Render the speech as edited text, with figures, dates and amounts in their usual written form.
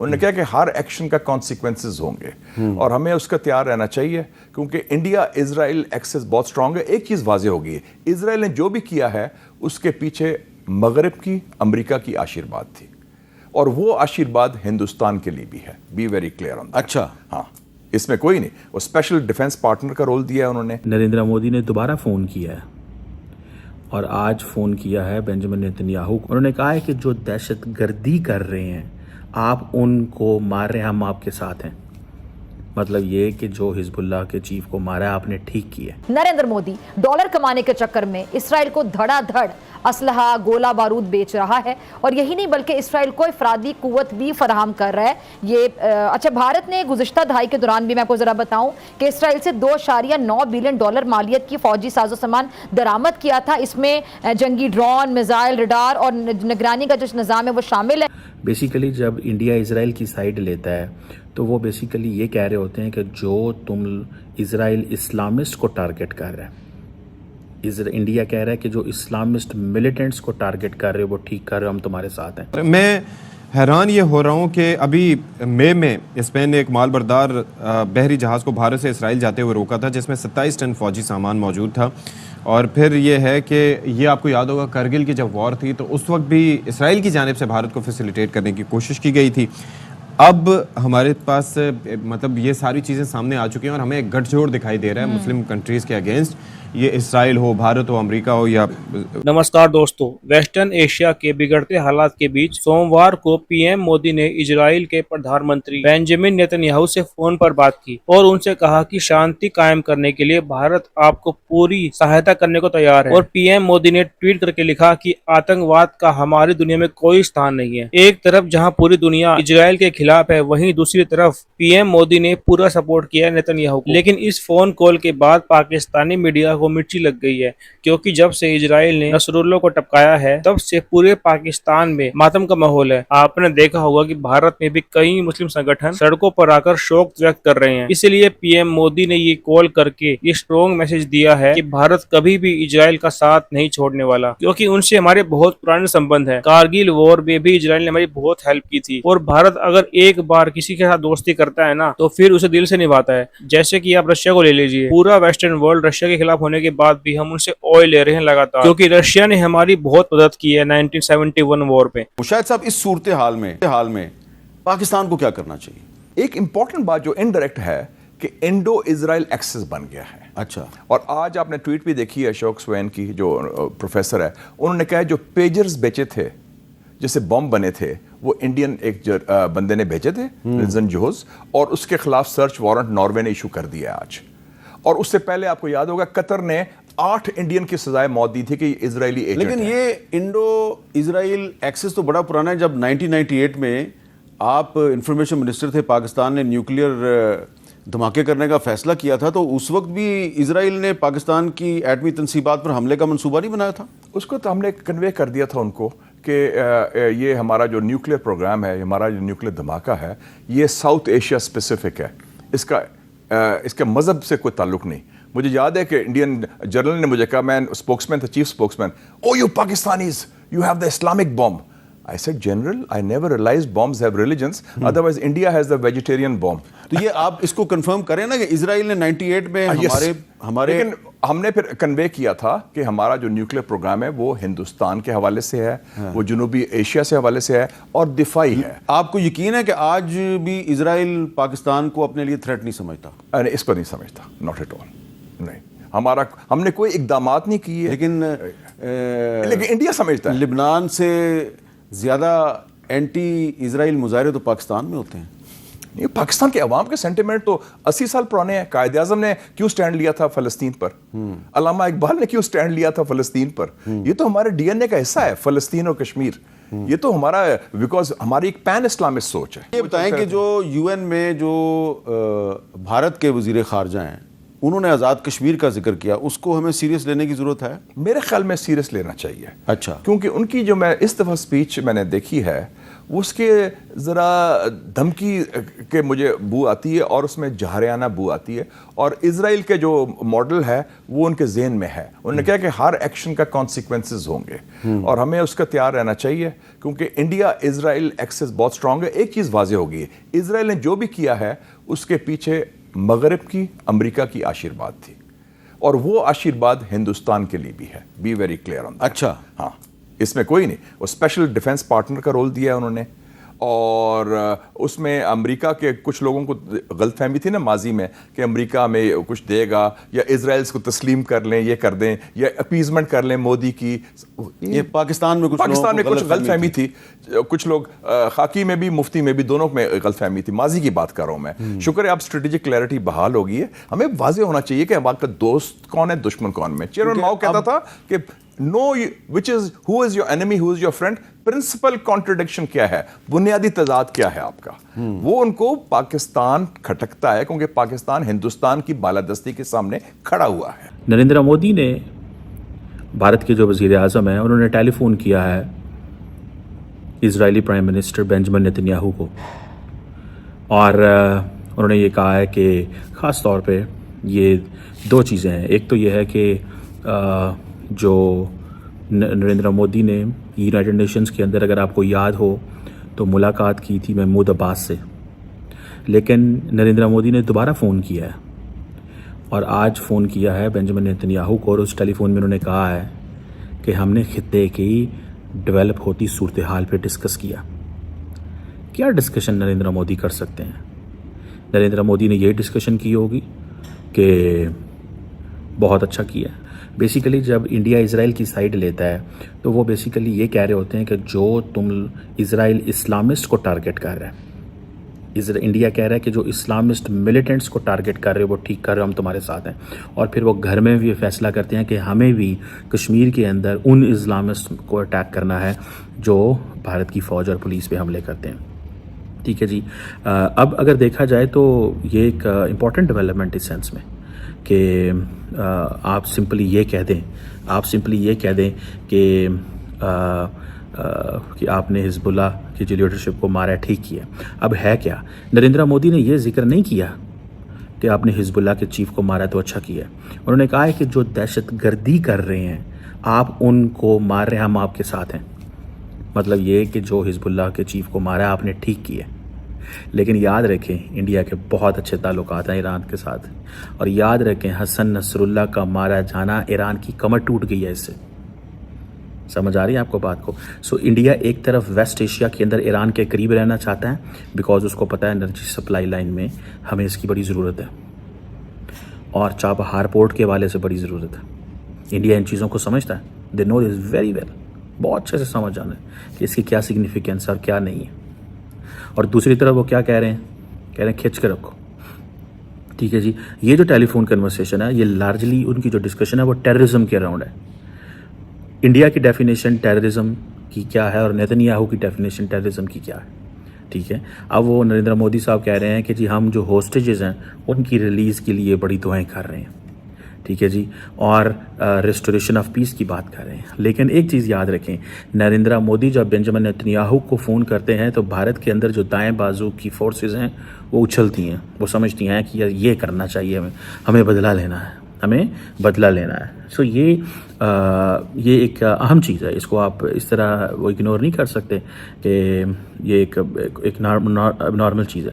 उन्होंने कहा कि हर एक्शन का कॉन्सिक्वेंसेस होंगे और हमें उसका तैयार रहना चाहिए, क्योंकि इंडिया इजराइल एक्सेस बहुत स्ट्रांग है। एक चीज़ वाज़ेह होगी, इजराइल ने जो भी किया है उसके पीछे मगरब की, अमेरिका की आशीर्वाद थी, और वो आशीर्वाद हिंदुस्तान के लिए भी है। Be very clear on. अच्छा, हाँ, इसमें कोई नहीं। वो स्पेशल डिफेंस पार्टनर का रोल दिया है उन्होंने। नरेंद्र मोदी ने दोबारा फ़ोन किया है और आज फ़ोन किया है बेंजामिन नेतन्याहू। उन्होंने कहा है कि जो दहशतगर्दी कर रहे हैं आप उनको मार रहे हैं, हम आपके साथ हैं। मतलब ये कि जो हिजबुल्लाह के चीफ को मारा है आपने ठीक किया। नरेंद्र मोदी डॉलर कमाने के चक्कर में इसराइल को धड़ाधड़ असलहा, गोला बारूद बेच रहा है, और यही नहीं बल्कि इसराइल को इफरादी कुव्वत भी फराहम कर रहा है। ये अच्छा, भारत ने गुज़िश्ता दहाई के दौरान भी, मैं आपको ज़रा बताऊं कि इसराइल से $2.9 बिलियन मालियत की फौजी साजो सामान दरामद किया था। इसमें जंगी ड्रोन, मिसाइल, रडार और निगरानी का जो निज़ाम है वो शामिल है। बेसिकली जब इंडिया इजराइल की साइड लेता है तो वो बेसिकली ये कह रहे होते हैं कि जो तुम इजराइल इस्लामिस्ट को टारगेट कर रहा है, इंडिया कह रहा है कि जो इस्लामिस्ट मिलिटेंट्स को टारगेट कर रहे हो वो ठीक कर रहे हो, हम तुम्हारे साथ हैं। मैं हैरान ये हो रहा हूँ कि अभी मई में स्पेन ने एक माल बरदार बहरी जहाज़ को भारत से इसराइल जाते हुए रोका था, जिसमें 27 टन फौजी सामान मौजूद था। और फिर ये है कि ये आपको याद होगा करगिल की जब वॉर थी तो उस वक्त भी इसराइल की जानिब से भारत को फैसिलिटेट करने की कोशिश की गई थी। अब हमारे पास मतलब ये सारी चीज़ें सामने आ चुकी हैं और हमें एक गठजोड़ दिखाई दे रहा है मुस्लिम कंट्रीज़ के अगेंस्ट, ये इसराइल हो, भारत हो, अमेरिका हो या। नमस्कार दोस्तों, वेस्टर्न एशिया के बिगड़ते हालात के बीच सोमवार को पीएम मोदी ने इजराइल के प्रधानमंत्री बेंजामिन नेतन्याहू से फोन पर बात की और उनसे कहा कि शांति कायम करने के लिए भारत आपको पूरी सहायता करने को तैयार है। और पीएम मोदी ने ट्वीट करके लिखा कि आतंकवाद का हमारी दुनिया में कोई स्थान नहीं है। एक तरफ जहां पूरी दुनिया इजराइल के खिलाफ है, वहीं दूसरी तरफ पीएम मोदी ने पूरा सपोर्ट किया नेतन्याहू को। लेकिन इस फोन कॉल के बाद पाकिस्तानी मीडिया को मिर्ची लग गई है, क्योंकि जब से इजराइल ने नसरुल्लाह को टपकाया है तब से पूरे पाकिस्तान में मातम का माहौल है। आपने देखा होगा कि भारत में भी कई मुस्लिम संगठन सड़कों पर आकर शोक व्यक्त कर रहे हैं। इसलिए पीएम मोदी ने ये कॉल करके ये स्ट्रॉन्ग मैसेज दिया है कि भारत कभी भी इजराइल का साथ नहीं छोड़ने वाला, क्योंकि उनसे हमारे बहुत पुराने संबंध है। कारगिल वॉर में भी इजराइल ने हमारी बहुत हेल्प की थी, और भारत अगर एक बार किसी के साथ दोस्ती करता है ना तो फिर उसे दिल से निभाता है। जैसे कि आप रशिया को ले लीजिए, पूरा वेस्टर्न वर्ल्ड रशिया के खिलाफ होने के बाद भी हम उनसे ऑयल ले रहे हैं लगातार, क्योंकि रशिया ने हमारी बहुत मदद की है 1971 वॉर पे। मुशाहिद साहब, इस सूरत हाल में पाकिस्तान को क्या करना चाहिए? एक इंपॉर्टेंट बात जो इनडायरेक्ट है कि इंडो इजराइल एक्सेस बन गया है। अच्छा, और आज आपने ट्वीट भी देखी है अशोक स्वैन की, जो प्रोफेसर है, उन्होंने कहा जो पेजर्स बेचे थे, जैसे बॉम्ब बने थे, वो इंडियन एक बंदे ने भेजे थे, रिजन जोहस, और उसके खिलाफ सर्च वारंट नॉर्वे ने इशू कर दिया आज। और उससे पहले आपको याद होगा कतर ने 8 इंडियन की सजाए मौत दी थी कि इजरायली एजेंट। लेकिन ये इंडो इजराइल एक्सेस तो बड़ा पुराना है। जब 1998 में आप इंफॉर्मेशन मिनिस्टर थे, पाकिस्तान ने न्यूक्लियर धमाके करने का फैसला किया था, तो उस वक्त भी इजराइल ने पाकिस्तान की एटमी तनसीबात पर हमले का मंसूबा नहीं बनाया था? उसको तो हमने कन्वे कर दिया था उनको कि ये हमारा जो न्यूक्लियर प्रोग्राम है, हमारा जो न्यूक्लियर धमाका है, ये साउथ एशिया स्पेसिफिक है, इसका मजहब से कोई ताल्लुक नहीं। मुझे याद है कि इंडियन जर्नल ने मुझे कहा, मैं स्पोक्समैन था, chief spokesman, O you Pakistanis, you have the Islamic bomb. I said, General, I never realized bombs have religions. Otherwise, India has the vegetarian bomb. तो ये आप इसको कंफर्म करें ना कि इजराइल ने 98 में हमारे लेकिन हमने फिर कन्वे किया था कि हमारा जो न्यूक्लियर प्रोग्राम है वो हिंदुस्तान के हवाले से है, वो जनूबी एशिया से हवाले से है और दिफाई है। आपको यकीन है कि आज भी इजराइल पाकिस्तान को अपने लिए थ्रेट नहीं समझता? अरे इसको नहीं समझता, नॉट एट ऑल। नहीं, हमने कोई इकदामात नहीं किए, लेकिन इंडिया समझता है। लिबनान से ज्यादा एंटी इजराइल मुजाहिरे तो पाकिस्तान में होते हैं। ये पाकिस्तान के अवाम के सेंटिमेंट तो 80 साल पुराने हैं। कायदे आज़म ने क्यों स्टैंड लिया था फ़लस्तीन पर? अल्लामा इकबाल ने क्यों स्टैंड लिया था फ़लस्तीन पर? ये तो हमारे डीएनए का हिस्सा है, फ़लस्तीन और कश्मीर। ये तो हमारा, बिकॉज हमारी एक पैन इस्लामिस्ट सोच है। ये बताएं कि जो यूएन में जो भारत के वजीर खारजा हैं, उन्होंने आज़ाद कश्मीर का जिक्र किया, उसको हमें सीरियस लेने की ज़रूरत है? मेरे ख्याल में सीरियस लेना चाहिए। अच्छा। क्योंकि उनकी जो मैं इस दफ़ा स्पीच मैंने देखी है उसके ज़रा धमकी के मुझे बू आती है और उसमें जहरियाना बू आती है, और इजराइल के जो मॉडल है वो उनके जेहन में है। उन्होंने कहा कि हर एक्शन का कॉन्सिक्वेंसेस होंगे और हमें उसका तैयार रहना चाहिए, क्योंकि इंडिया इजराइल एक्सेस बहुत स्ट्रांग है। एक चीज़ वाज़ेह होगी, इजराइल ने जो भी किया है उसके पीछे मगरब की, अमेरिका की आशीर्वाद थी, और वो आशीर्वाद हिंदुस्तान के लिए भी है। Be very clear on that. अच्छा। हाँ, इसमें कोई नहीं। वो स्पेशल डिफेंस पार्टनर का रोल दिया है उन्होंने, और उसमें अमेरिका के कुछ लोगों को गलतफहमी थी ना माजी में कि अमेरिका में कुछ देगा या इजराइल को तस्लीम कर लें, ये कर दें, या अपीजमेंट कर लें मोदी की। ये पाकिस्तान में कुछ गलतफहमी थी। कुछ लोग खाकी में भी, मुफ्ती में भी, दोनों में गलतफहमी थी। माजी की बात कर रहा हूं मैं। शुक्र है अब स्ट्रेटेजिक क्लैरिटी बहाल हो गई है। हमें वाजे होना चाहिए कि हमारा दोस्त कौन है, दुश्मन कौन में। चेयरमैन माओ कहता था कि know which is who is your enemy, who is your friend. Principal contradiction क्या है, बुनियादी तजाद क्या है आपका, वो उनको पाकिस्तान खटकता है, क्योंकि पाकिस्तान हिंदुस्तान की बालादस्ती के सामने खड़ा हुआ है। नरेंद्र मोदी ने, भारत के जो वज़ीर आज़म हैं, उन्होंने टेलीफोन किया है Israeli prime minister Benjamin Netanyahu को, और उन्होंने ये कहा है कि ख़ास तौर पे ये दो चीज़ें हैं। एक तो ये है कि जो नरेंद्र मोदी ने यूनाइटेड नेशंस के अंदर, अगर आपको याद हो, तो मुलाकात की थी महमूद अब्बास से, लेकिन नरेंद्र मोदी ने दोबारा फ़ोन किया है और आज फ़ोन किया है बेंजामिन नेतन्याहू को, और उस टेलीफोन में उन्होंने कहा है कि हमने खित्ते की डेवलप होती सूरत हाल पर डिस्कस किया। क्या डिस्कशन नरेंद्र मोदी कर सकते हैं? नरेंद्र मोदी ने ये डिस्कशन की होगी कि बहुत अच्छा किया। बेसिकली जब इंडिया इजराइल की साइड लेता है तो वो बेसिकली ये कह रहे होते हैं कि जो तुम इजराइल इस्लामिस्ट को टारगेट कर रहा है, इंडिया कह रहा है कि जो इस्लामिस्ट मिलिटेंट्स को टारगेट कर रहे हो वो ठीक कर रहे हो, हम तुम्हारे साथ हैं। और फिर वो घर में भी ये फैसला करते हैं कि हमें भी कश्मीर के अंदर उन इस्लामिस्ट को अटैक करना है जो भारत की फ़ौज और पुलिस पे हमले करते हैं। ठीक है जी। अब अगर देखा जाए तो ये एक इम्पॉर्टेंट डेवलपमेंट इस सेंस में कि आप सिंपली ये कह दें कि आपने हिजबुल्लाह की जो लीडरशिप को मारा, ठीक किया। अब है क्या, नरेंद्र मोदी ने ये जिक्र नहीं किया कि आपने हिजबुल्लाह के चीफ को मारा तो अच्छा किया। उन्होंने कहा है कि जो दहशत गर्दी कर रहे हैं आप उनको मार रहे हैं, हम आपके साथ हैं। मतलब ये कि जो हिजबुल्लाह के चीफ को मारा आपने ठीक किया। लेकिन याद रखें, इंडिया के बहुत अच्छे ताल्लुकात हैं ईरान के साथ, और याद रखें हसन नसरुल्लाह का मारा जाना ईरान की कमर टूट गई है इससे। समझ आ रही है आपको बात को? सो इंडिया एक तरफ वेस्ट एशिया के अंदर ईरान के करीब रहना चाहता है, बिकॉज उसको पता है एनर्जी सप्लाई लाइन में हमें इसकी बड़ी ज़रूरत है, और चाबहार पोर्ट के हवाले से बड़ी ज़रूरत है। इंडिया इन चीज़ों को समझता है, they know this very well, बहुत अच्छे से समझ जाना है कि इसकी क्या सिग्निफिकेंस और क्या नहीं है। और दूसरी तरफ वो क्या कह रहे हैं खींच के रखो। ठीक है जी। ये जो टेलीफोन कन्वर्सेशन है, ये लार्जली उनकी जो डिस्कशन है वो टेररिज्म के अराउंड है। इंडिया की डेफिनेशन टेररिज्म की क्या है और नेतन्याहू की डेफिनेशन टेररिज्म की क्या है। ठीक है। अब वो नरेंद्र मोदी साहब कह रहे हैं कि जी हम जो होस्टेजेस हैं उनकी रिलीज़ के लिए बड़ी दुआएं कर रहे हैं। ठीक है जी। और रेस्टोरेशन ऑफ पीस की बात कर रहे हैं। लेकिन एक चीज़ याद रखें, नरेंद्र मोदी जब बेंजामिन नेतन्याहू को फ़ोन करते हैं तो भारत के अंदर जो दाएं बाजू की फोर्सेस हैं वो उछलती हैं, वो समझती हैं कि यार ये करना चाहिए, हमें बदला लेना है, सो ये एक अहम चीज़ है। इसको आप इस तरह वो इग्नोर नहीं कर सकते कि ये एक नॉर्मल चीज़ है।